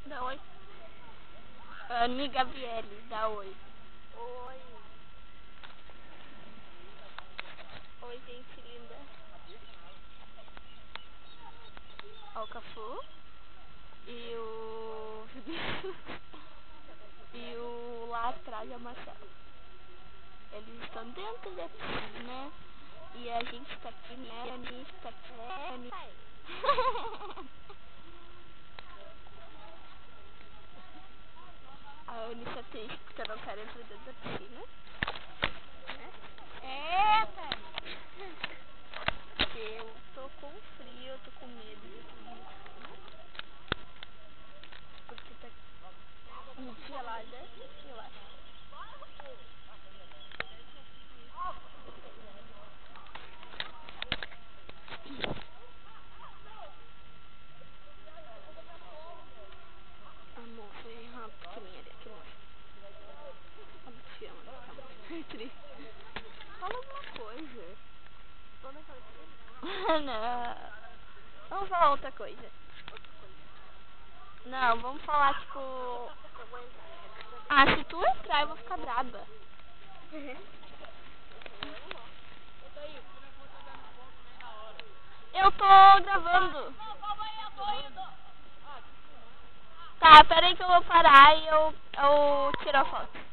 Dá oi. Anne Gabriele, dá oi. Oi. Oi, gente linda. Ó o Cafu. E o... e o lá atrás é o Marcelo. Eles estão dentro da piscina. E a gente tá aqui, né? A Anne tá aqui. A Anne tá triste porque eu não quero entrar dentro da piscina. Eita! Eu tô com frio, eu tô com medo de tudo. Porque tá muito gelada, eu acho. Amor, foi rápido que minha areia queimou. Sabe que chama, né? Tá muito triste. Fala alguma coisa. Vamos naquela piscina? Não. Vamos falar outra coisa. Não, vamos falar tipo... Eu vou entrar. Ah, se tu entrar eu vou ficar braba. Eu tô gravando. Tá, peraí que eu vou parar e eu tiro a foto.